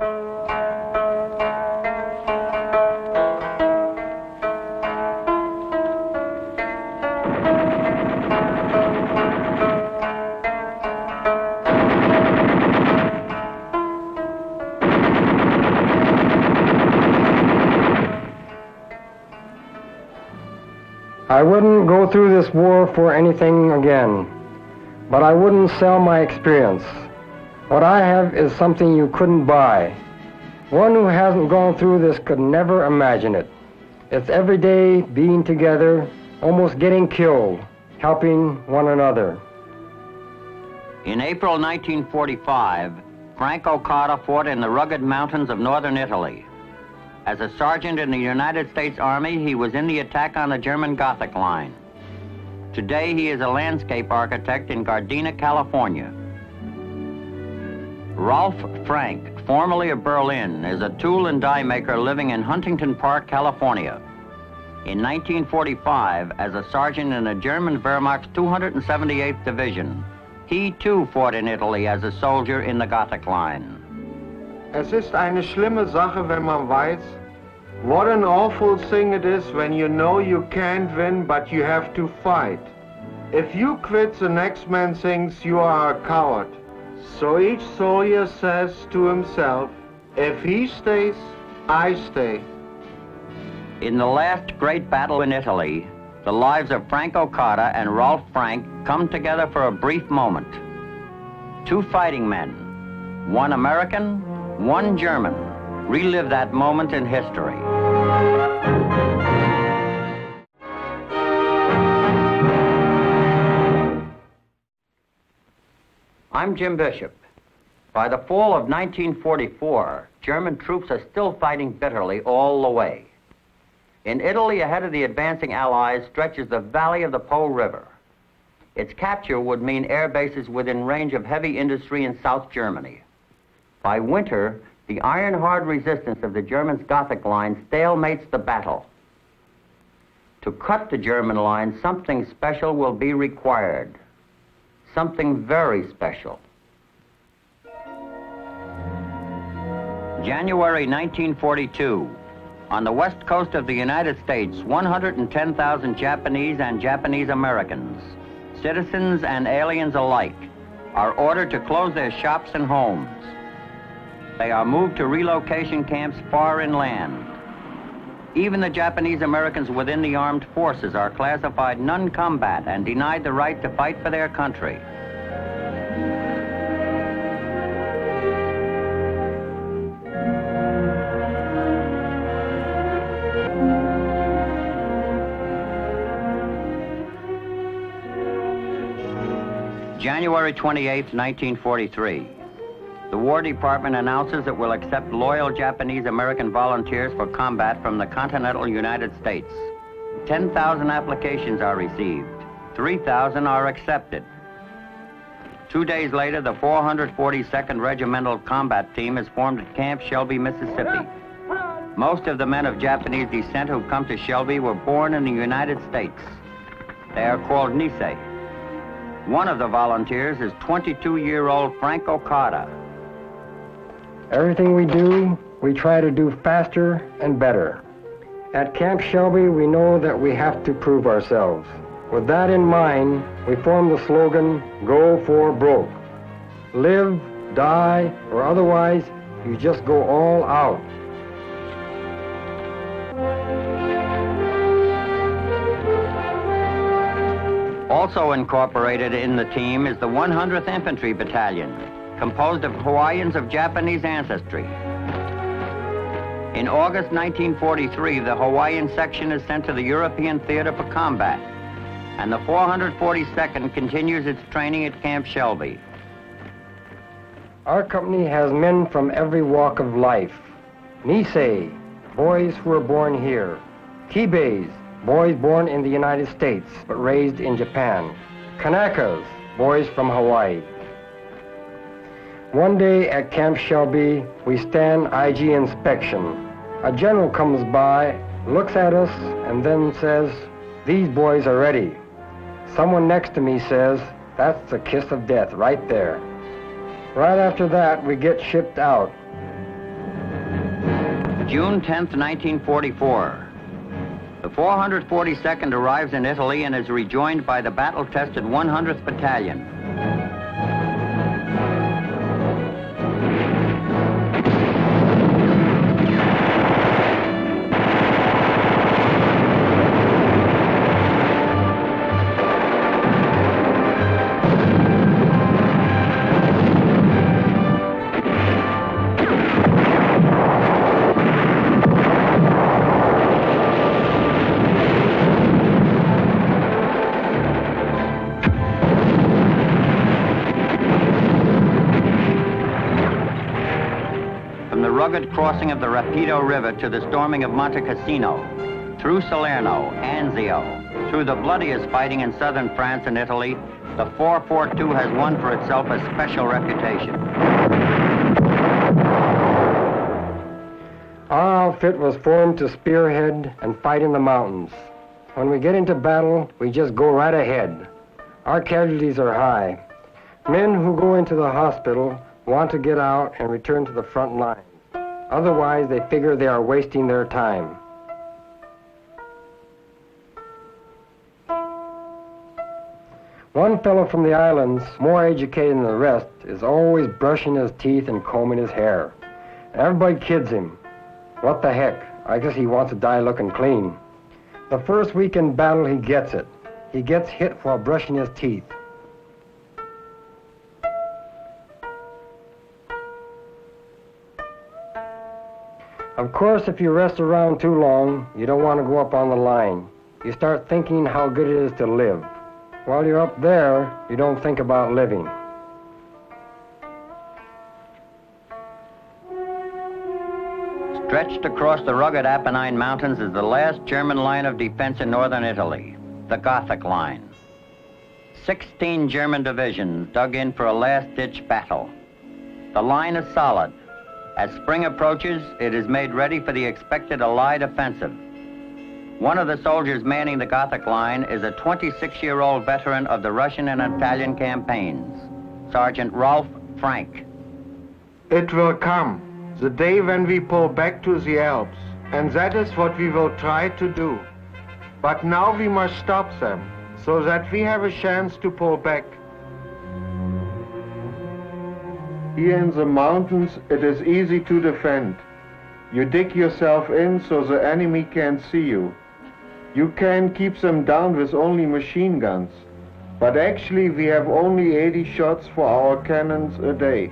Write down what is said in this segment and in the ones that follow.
I wouldn't go through this war for anything again, but I wouldn't sell my experience. What I have is something you couldn't buy. One who hasn't gone through this could never imagine it. It's every day being together, almost getting killed, helping one another. In April 1945, Franco Cotta fought in the rugged mountains of northern Italy. As a sergeant in the United States Army, he was in the attack on the German Gothic Line. Today, he is a landscape architect in Gardena, California. Rolf Frank, formerly of Berlin, is a tool and die maker living in Huntington Park, California. In 1945, as a sergeant in the German Wehrmacht's 278th Division, he too fought in Italy as a soldier in the Gothic Line. Es ist eine schlimme Sache, wenn man weiß, what an awful thing it is when you know you can't win, but you have to fight. If you quit, the next man thinks you are a coward. So each soldier says to himself, if he stays, I stay. In the last great battle in Italy, the lives of Franco Cotta and Rolf Frank come together for a brief moment. Two fighting men, one American, one German, relive that moment in history. I'm Jim Bishop. By the fall of 1944, German troops are still fighting bitterly all the way. In Italy, ahead of the advancing Allies, stretches the valley of the Po River. Its capture would mean air bases within range of heavy industry in South Germany. By winter, the iron-hard resistance of the Germans' Gothic line stalemates the battle. To cut the German line, something special will be required. Something very special. January 1942. On the west coast of the United States, 110,000 Japanese and Japanese Americans, citizens and aliens alike, are ordered to close their shops and homes. They are moved to relocation camps far inland. Even the Japanese Americans within the armed forces are classified non-combat and denied the right to fight for their country. January 28, 1943. The War Department announces it will accept loyal Japanese American volunteers for combat from the continental United States. 10,000 applications are received. 3,000 are accepted. 2 days later, the 442nd Regimental Combat Team is formed at Camp Shelby, Mississippi. Most of the men of Japanese descent who come to Shelby were born in the United States. They are called Nisei. One of the volunteers is 22-year-old Franco Cotta. Everything we do, we try to do faster and better. At Camp Shelby, we know that we have to prove ourselves. With that in mind, we formed the slogan, Go for Broke. Live, die, or otherwise, you just go all out. Also incorporated in the team is the 100th Infantry Battalion, composed of Hawaiians of Japanese ancestry. In August 1943, the Hawaiian section is sent to the European theater for combat, and the 442nd continues its training at Camp Shelby. Our company has men from every walk of life. Nisei, boys who were born here. Kibeis, boys born in the United States but raised in Japan. Kanakas, boys from Hawaii. One day at Camp Shelby, we stand IG inspection. A general comes by, looks at us, and then says, "These boys are ready." Someone next to me says, "That's the kiss of death right there." Right after that, we get shipped out. June 10th, 1944. The 442nd arrives in Italy and is rejoined by the battle-tested 100th Battalion. Rugged crossing of the Rapido River to the storming of Monte Cassino, through Salerno, Anzio, through the bloodiest fighting in southern France and Italy, the 442 has won for itself a special reputation. Our outfit was formed to spearhead and fight in the mountains. When we get into battle, we just go right ahead. Our casualties are high. Men who go into the hospital want to get out and return to the front line. Otherwise, they figure they are wasting their time. One fellow from the islands, more educated than the rest, is always brushing his teeth and combing his hair. Everybody kids him. What the heck? I guess he wants to die looking clean. The first week in battle, he gets it. He gets hit while brushing his teeth. Of course, if you rest around too long, you don't want to go up on the line. You start thinking how good it is to live. While you're up there, you don't think about living. Stretched across the rugged Apennine Mountains is the last German line of defense in northern Italy, the Gothic Line. 16 German divisions dug in for a last-ditch battle. The line is solid. As spring approaches, it is made ready for the expected Allied offensive. One of the soldiers manning the Gothic Line is a 26-year-old veteran of the Russian and Italian campaigns, Sergeant Rolf Frank. It will come, the day when we pull back to the Alps, and that is what we will try to do. But now we must stop them, so that we have a chance to pull back. Here in the mountains, it is easy to defend. You dig yourself in so the enemy can't see you. You can keep them down with only machine guns. But actually, we have only 80 shots for our cannons a day.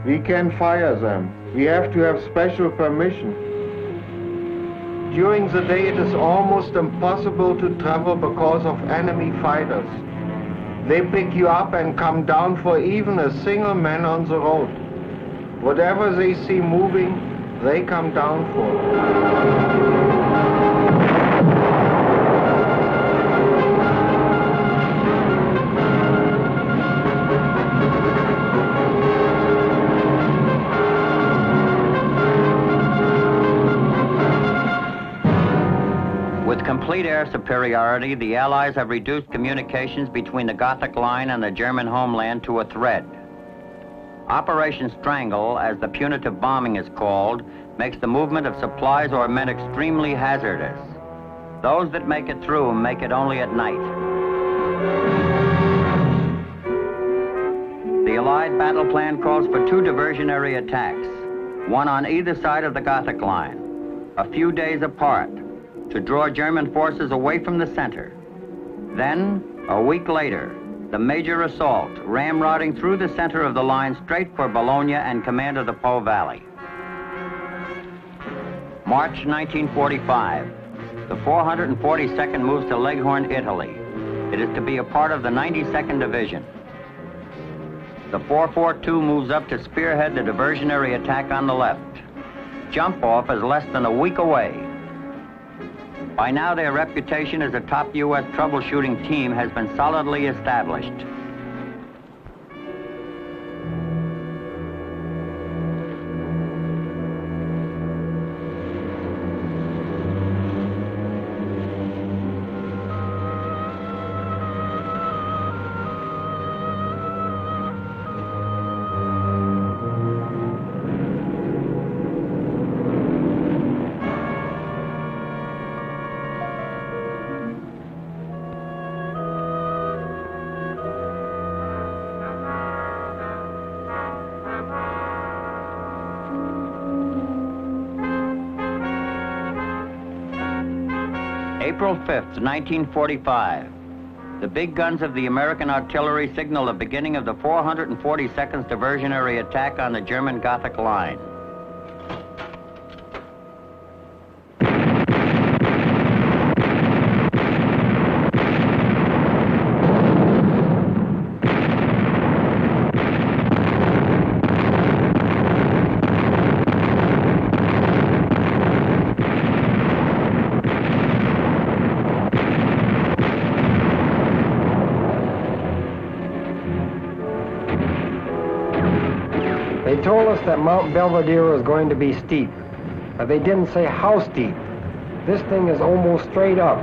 We can fire them. We have to have special permission. During the day, it is almost impossible to travel because of enemy fighters. They pick you up and come down for even a single man on the road. Whatever they see moving, they come down for. With complete air superiority, the Allies have reduced communications between the Gothic Line and the German homeland to a thread. Operation Strangle, as the punitive bombing is called, makes the movement of supplies or men extremely hazardous. Those that make it through make it only at night. The Allied battle plan calls for 2 diversionary attacks, one on either side of the Gothic Line, a few days apart, to draw German forces away from the center. Then, a week later, the major assault, ramrodding through the center of the line straight for Bologna and command of the Po Valley. March 1945, the 442nd moves to Leghorn, Italy. It is to be a part of the 92nd Division. The 442 moves up to spearhead the diversionary attack on the left. Jump-off is less than a week away. By now, their reputation as a top U.S. troubleshooting team has been solidly established. April 5th, 1945. The big guns of the American artillery signal the beginning of the 442nd Diversionary attack on the German Gothic Line. They told us that Mount Belvedere was going to be steep, but they didn't say how steep. This thing is almost straight up,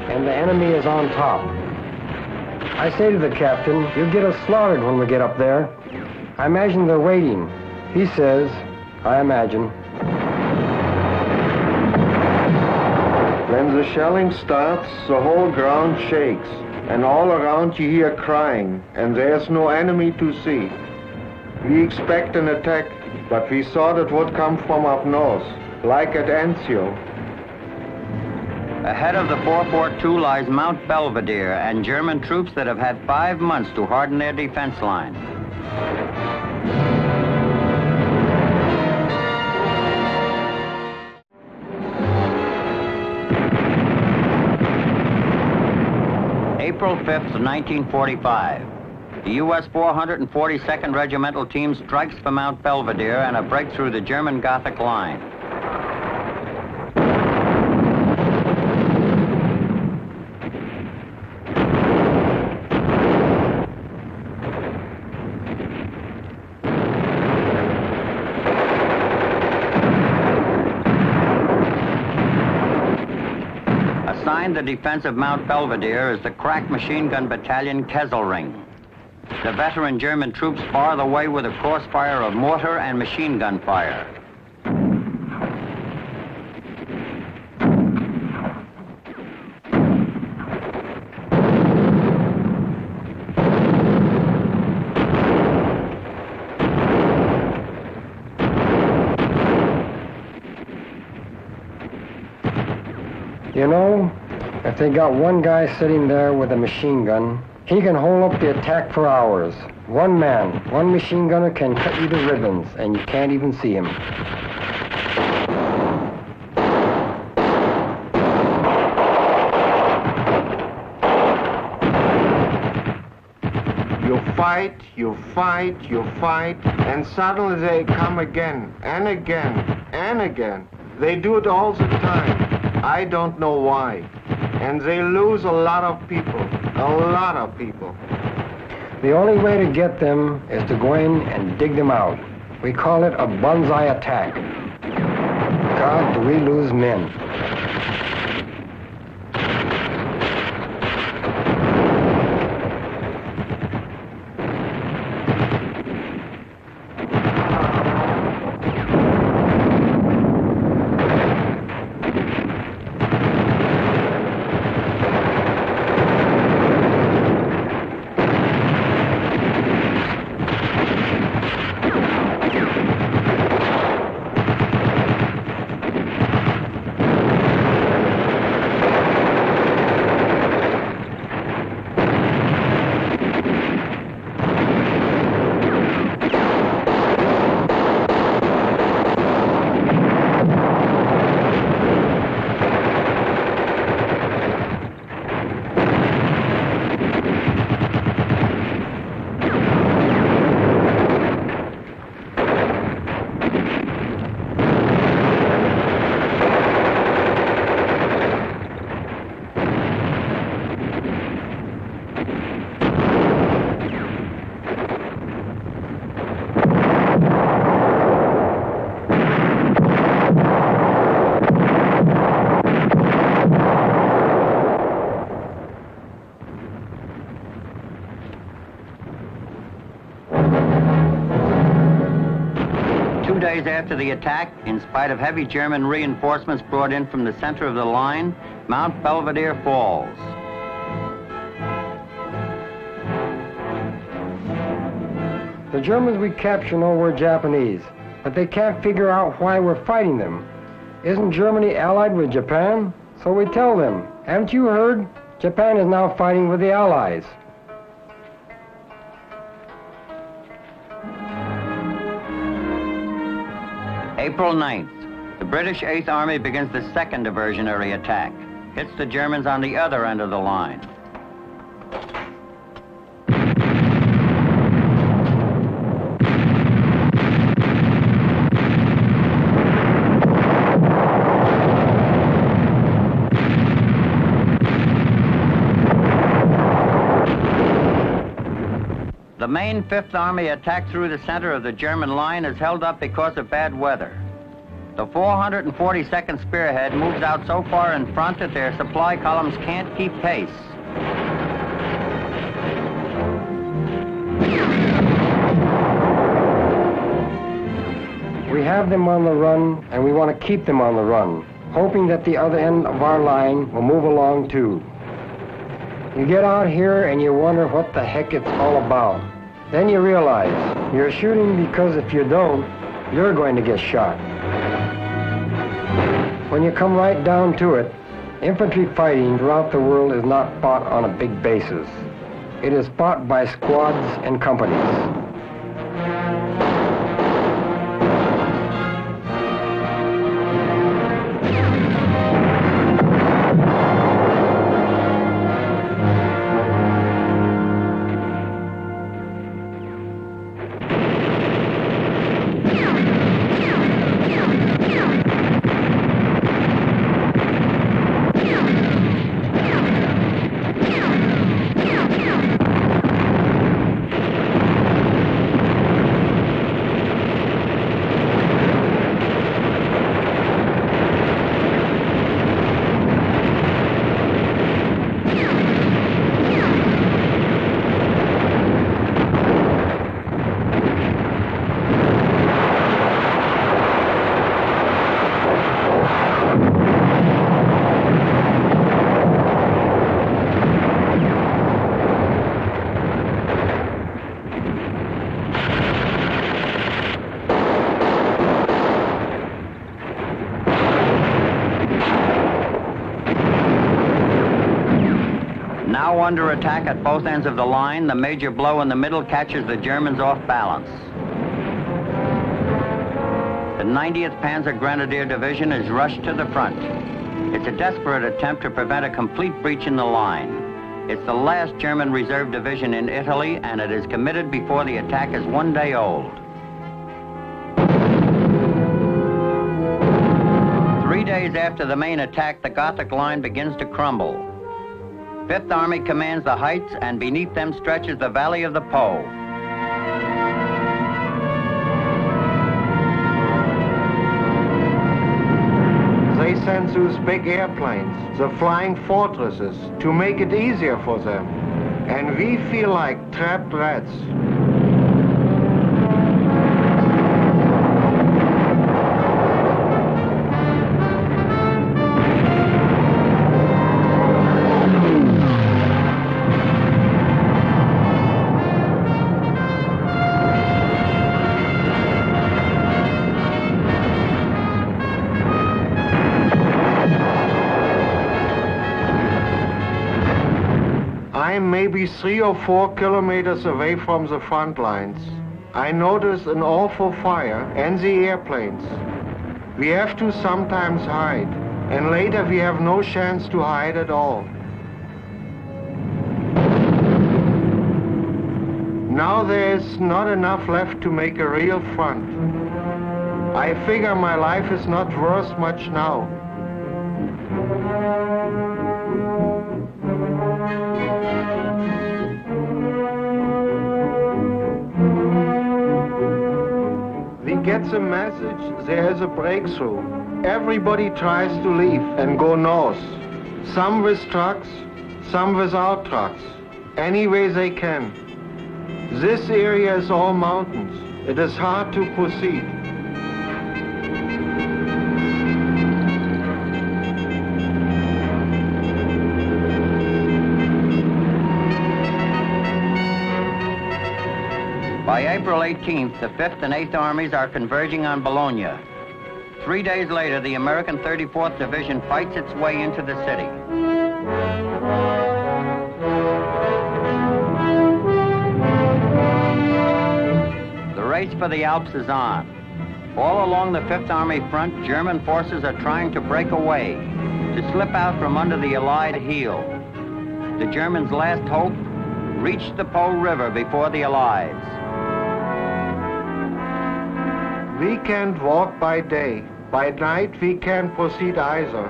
and the enemy is on top. I say to the captain, "You'll get us slaughtered when we get up there." I imagine they're waiting. He says, "I imagine." When the shelling starts, the whole ground shakes, and all around you hear crying, and there's no enemy to see. We expect an attack, but we thought it would come from up north, like at Anzio. Ahead of the 442 lies Mount Belvedere and German troops that have had 5 months to harden their defense line. April 5th, 1945. The U.S. 442nd Regimental Team strikes for Mount Belvedere and a break through the German Gothic Line. Assigned the defense of Mount Belvedere is the crack machine gun battalion Kesselring. The veteran German troops bar the way with a crossfire of mortar and machine gun fire. You know, if they got one guy sitting there with a machine gun, he can hold up the attack for hours. One man, one machine gunner can cut you to ribbons, and you can't even see him. You fight, and suddenly they come again, and again, and again. They do it all the time. I don't know why. And they lose a lot of people. The only way to get them is to go in and dig them out. We call it a banzai attack. God, do we lose men. Days after the attack, in spite of heavy German reinforcements brought in from the center of the line, Mount Belvedere falls. The Germans we capture know we're Japanese, but they can't figure out why we're fighting them. Isn't Germany allied with Japan? So we tell them, haven't you heard? Japan is now fighting with the Allies. April 9th, the British 8th Army begins the second diversionary attack. Hits the Germans on the other end of the line. The main 5th Army attack through the center of the German line is held up because of bad weather. The 442nd Spearhead moves out so far in front that their supply columns can't keep pace. We have them on the run, and we want to keep them on the run, hoping that the other end of our line will move along too. You get out here and you wonder what the heck it's all about. Then you realize you're shooting because if you don't, you're going to get shot. When you come right down to it, infantry fighting throughout the world is not fought on a big basis. It is fought by squads and companies. Now under attack at both ends of the line, the major blow in the middle catches the Germans off balance. The 90th Panzer Grenadier Division is rushed to the front. It's a desperate attempt to prevent a complete breach in the line. It's the last German reserve division in Italy, and it is committed before the attack is 1 day old. 3 days after the main attack, the Gothic line begins to crumble. 5th Army commands the heights, and beneath them stretches the Valley of the Po. They send those big airplanes, the flying fortresses, to make it easier for them. And we feel like trapped rats. I'm maybe 3 or 4 kilometers away from the front lines. I notice an awful fire and the airplanes. We have to sometimes hide, and later we have no chance to hide at all. Now there is not enough left to make a real front. I figure my life is not worth much now. Gets a message, there is a breakthrough. Everybody tries to leave and go north. Some with trucks, some without trucks. Any way they can. This area is all mountains. It is hard to proceed. By April 18th, the 5th and 8th Armies are converging on Bologna. 3 days later, the American 34th Division fights its way into the city. The race for the Alps is on. All along the Fifth Army front, German forces are trying to break away, to slip out from under the Allied heel. The Germans' last hope, reach the Po River before the Allies. We can't walk by day. By night we can't proceed either.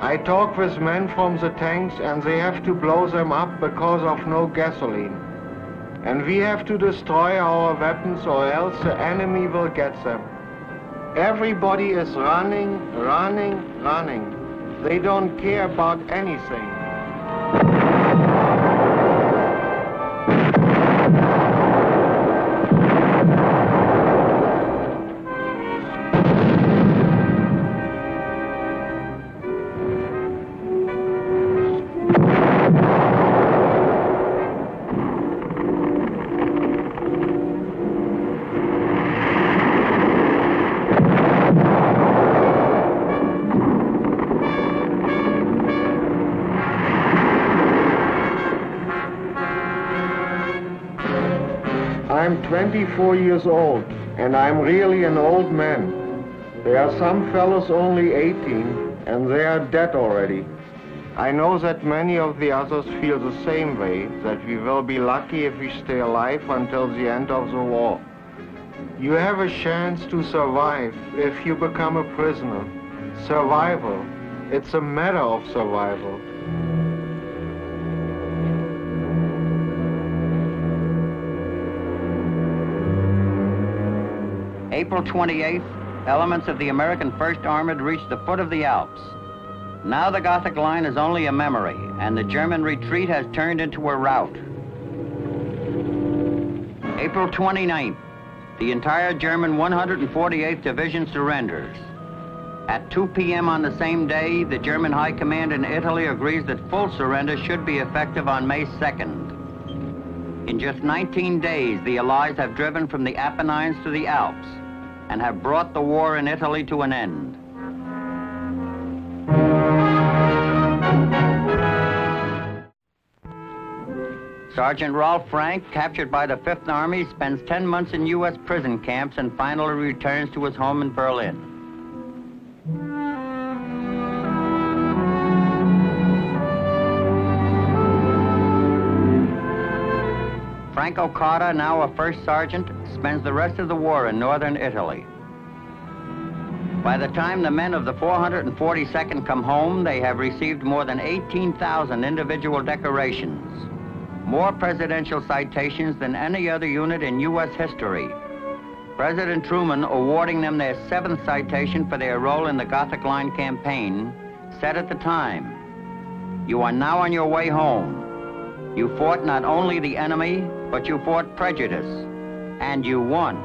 I talk with men from the tanks and they have to blow them up because of no gasoline. And we have to destroy our weapons or else the enemy will get them. Everybody is running, running, running. They don't care about anything. I'm 24 years old, and I'm really an old man. There are some fellows only 18, and they are dead already. I know that many of the others feel the same way, that we will be lucky if we stay alive until the end of the war. You have a chance to survive if you become a prisoner. Survival. It's a matter of survival. April 28th, elements of the American 1st Armored reached the foot of the Alps. Now the Gothic Line is only a memory, and the German retreat has turned into a rout. April 29th, the entire German 148th Division surrenders. At 2 p.m. on the same day, the German High Command in Italy agrees that full surrender should be effective on May 2nd. In just 19 days, the Allies have driven from the Apennines to the Alps and have brought the war in Italy to an end. Sergeant Rolf Frank, captured by the Fifth Army, spends 10 months in U.S. prison camps and finally returns to his home in Berlin. Franco Cotta, now a first sergeant, spends the rest of the war in northern Italy. By the time the men of the 442nd come home, they have received more than 18,000 individual decorations, more presidential citations than any other unit in U.S. history. President Truman awarding them their 7th citation for their role in the Gothic Line campaign said at the time, "You are now on your way home. You fought not only the enemy, but you fought prejudice, and you won."